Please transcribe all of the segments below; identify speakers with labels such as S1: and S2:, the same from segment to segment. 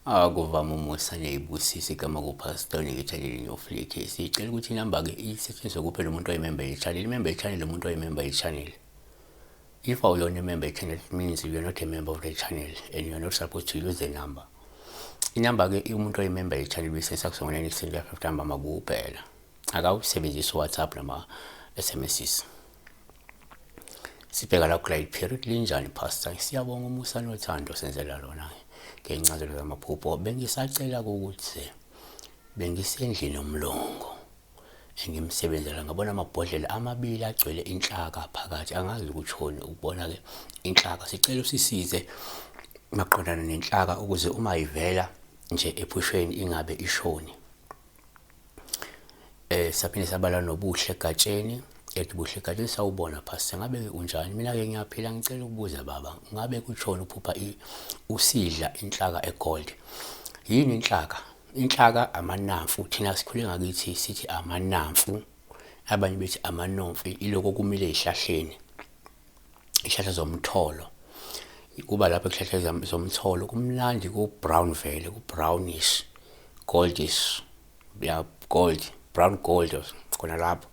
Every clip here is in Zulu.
S1: Kuvama umusa ney'busisi igama kuPastor ngitshayelile nyofleke. Sicela ukuthi inamba-ke isetshenziswe kuphela umuntu oyimember ye-channel. Imember ye-channel umuntu oyimember ye-channel. If awuyona imember ye-channel, it means you're not a member of the channel and you're not supposed to use the number. Inamba-ke umuntu oyimember ye-channel bese sakusongela nekusendela 50 number makuphela. Akawusebenzisi WhatsApp nama SMSs. Sibheka la glide period linjani Pastor? Siyabonga umusa nothando senzela lona. Ngencazelo zamaphupho bengisacela ukuthi bengisendlini yomlongo engimsebenzela ngabona amabhodlela amabili agcwele inhlaka phakathi angazi ukuthoni ukubona ke inhlaka sicela usisize maqondana nenhlaka ukuze uma ivela nje ephushweni ingabe ishoni saphinde sabala nobuhle egatsheni buhle egatsheni sawubona Pastor ngabe unjani mina ke ngiyaphila ngicela ukubuza baba ngabe kuthoni uphupha usidla inhlaka egold yini inhlaka amanamfu thina sikhule ngakithi sithi amanamfu abanye bethi amanomfi iloko kumile ezihlahleni izihlahla zomtholo kuba lapha ezihlahla zomtholo kumnandi ku brown vele ku brownish goldish ya gold brown gold khona lapho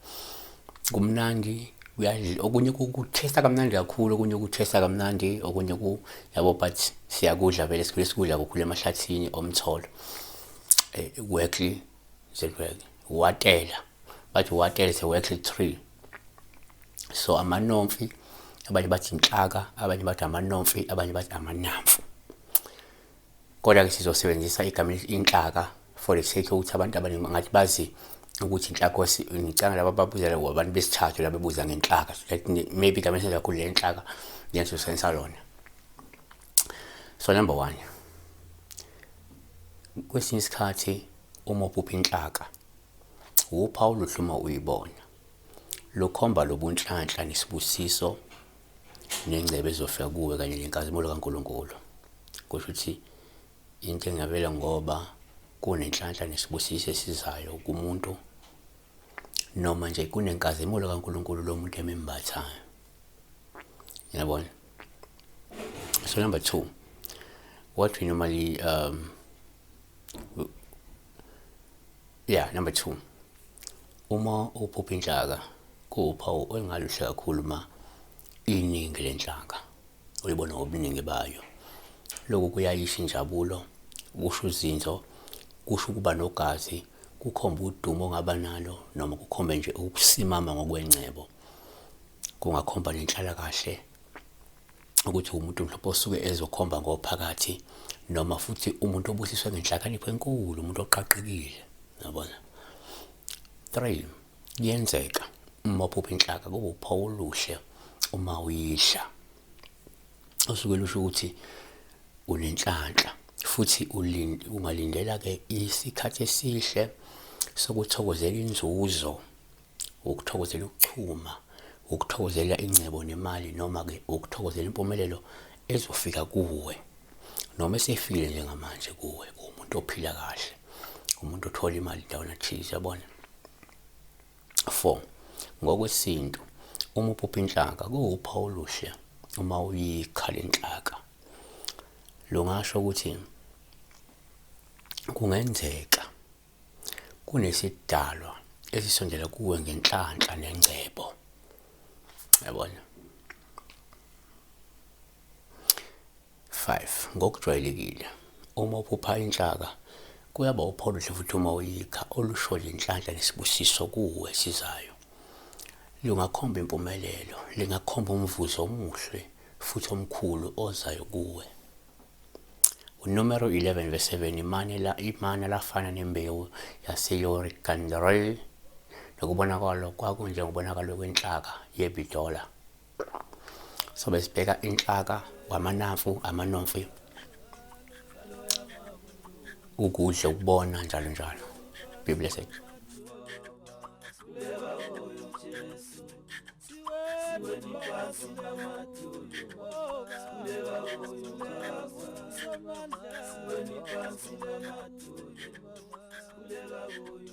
S1: kumnandi uyadla okunye ukutesta kamnandi kakhulu okunye ukutesta kamnandi okunye yabo but siyakudla vele sikudla kokhulu emahlathini omtholo workly zelwek watela bathi watela se workly tree so amanomfi abanye bathi inhlaka abanye bathi amanomfi abanye bathi amanamfu kodwa ke sizosebenzisa igama inhlaka for the sake ukuthi abantu abaningi ngathi bazi ukuthi inhlaka ngicanga laba babuzela abantu besithathu laba bebuza ngenhlaka maybe igama esenza kakhulu le nhlaka yenzo sensa lona. So number 1 kwesinye isikhathi uma uphupha inhlaka uPaul uhluma uyibona lokhomba lobunhlanhla nesibusiso nengcebe ezofika kuwe kanye nenkazimulo kaNkulunkulu kusho ukuthi into engavela ngoba kunenhlanhla nesibusiso esizayo kumuntu noma nje kunenkazimulo kaNkulunkulu lo muntu emembathayo yabona. So number 2 what we normally number 2 uma uphupha inhlaka kuPaul engaluhle kakhulu ma iningi lenhlaka uyibona ngobuningi bayo lokho kuyayisha injabulo kusho uzinzo kusho ukuba nogazi kukhomba udumo ongaba nalo noma kukhomba nje ukusimama ngokwencebo kungakhomba nenhlala kahle ukuthi umuntu mhlawumbe osuke ezokhomba ngophakathi noma futhi umuntu obusiswe ngenhlakanipho enkulu umuntu oqaqekile yabona. 3 yenzeka uma uphupha inhlaka kube uPaul uhle uma uyisha usuke lusho ukuthi unenhlanhla futhi ungalindela ke isikhathi esihle sokuthokozela inzuzo ukuthokozela ukuchuma ukuthokozela ingcebo nemali noma ke ukuthokozela impumelelo ezofika kuwe noma esefile njengamanje kuwe umuntu ophila kahle umuntu othola imali ndawana thize yabona. 4 ngokwesintu uma uphupha inhlaka kuPaul uhle uma uyikhala inhlaka longasho ukuthi kungenzeka kunesidalwa esisondela kuwe ngenhlanhla nengcebo yabona. 5 ngokujwayelekile uma uphupha inhlaka kuyaba uPaul uhle futhi uma uyikha olusho lenhlanhla nesibusiso kuwe sizayo lungakhomba impumelelo lingakhomba umvuzo omuhle futhi omkhulu ozayo kuwe. Numero 11 verse 7 imana lafana nembewu yaseYorikandrel nokubonakala kwakunje ngobonakalo kwenhlaka yeBidola. So besibheka inhlaka amanomfi ukudla ukubona njalo njalo. Be blessed. When